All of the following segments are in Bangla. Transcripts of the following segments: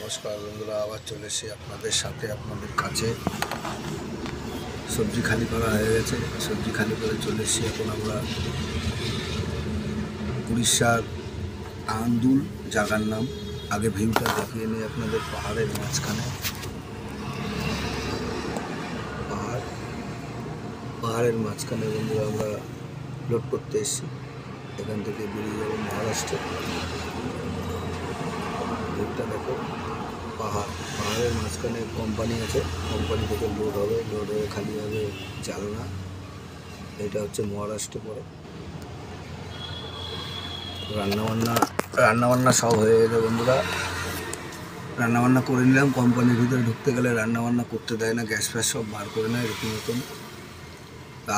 নমস্কার বন্ধুরা, আবার চলে এসেছি আপনাদের সাথে আপনাদের কাছে। সবজি খালি করা হয়ে গেছে, সবজি খালি করে চলে এসেছি। এখন আমরা উড়িষ্যার আন্দুল জায়গার নাম। আগে ভিউটা দেখিয়ে নিই আপনাদের। পাহাড়ের মাঝখানে পাহাড়ের মাঝখানে বন্ধুরা আমরা লোড করতে এসেছি। এখান থেকে বেরিয়ে যাবো মহারাষ্ট্রে। ভিউটা দেখো, পাহাড়ের মাঝখানে কোম্পানি আছে, কোম্পানি থেকে লোড হবে, লোড হয়ে খালি হবে জালনা। এটা হচ্ছে মহারাষ্ট্রে পড়ে। রান্নাবান্না সব হয়ে গেছে বন্ধুরা। রান্নাবান্না করে নিলাম। কোম্পানির ভিতরে ঢুকতে গেলে রান্নাবান্না করতে দেয় না, গ্যাস ফ্যাস সব বার করে নেয় রীতিমতন।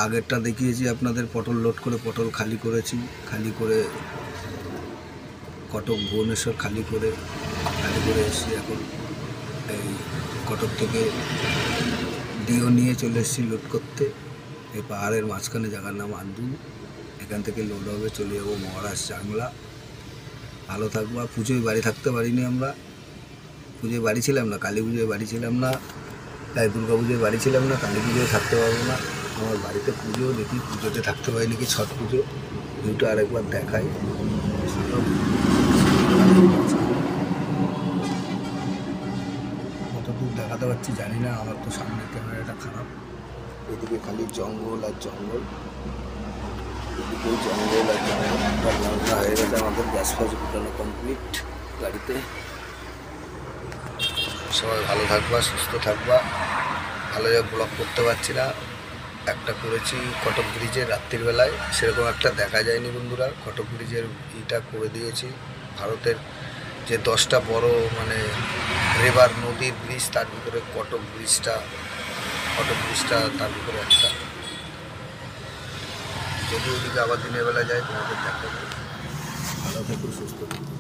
আগেরটা দেখিয়েছি আপনাদের, পটল লোড করে পটল খালি করেছি। খালি করে কটক ভুবনেশ্বর খালি করে এসেছি। এখন এই কটক থেকে ডিও নিয়ে চলে এসেছি লোড করতে। এই পাহাড়ের মাঝখানে জায়গার নাম আন্দুল। এখান থেকে লোড হবে, চলে যাবো মহারাষ্ট্র চাংলা। ভালো থাকবো। পুজোয় বাড়ি থাকতে পারিনি আমরা। পুজোয় বাড়ি ছিলাম না, কালী পুজোয় বাড়ি ছিলাম না, তাই দুর্গা পুজোয় বাড়ি ছিলাম না, কালী পুজোয় থাকতে পারবো না। আমার বাড়িতে পুজো দেখি, পুজোতে থাকতে পারি নাকি, ছট পুজো। ভিউটা আরেকবার দেখাই। কতদূর দেখাতে পারছি জানি না, আমার তো সামনে ক্যামেরাটা খারাপ। এদিকে খালি জঙ্গল আর জঙ্গল, এদিকেও জঙ্গল আর জঙ্গল। রান্না হয়ে গেছে আমাদের, গ্যাস ফ্যাস গুটানো কমপ্লিট গাড়িতে। সবাই ভালো থাকবা, সুস্থ থাকবা। ভালো যা ব্লগ করতে পারছি না। একটা করেছি কটক ব্রিজের রাত্রির বেলায়, সেরকম একটা দেখা যায়নি বন্ধুরা। কটক ব্রিজের ইটা করে দিয়েছি। ভারতের যে 10টা বড় রিভার নদীর ব্রিজ, তার ভিতরে কটক ব্রিজটা তার ভিতরে একটা। যদি ওদিকে আবার দিনের বেলা যায় তোমাদের দেখাবো। ভালো থেকো, সুস্থ থাকো।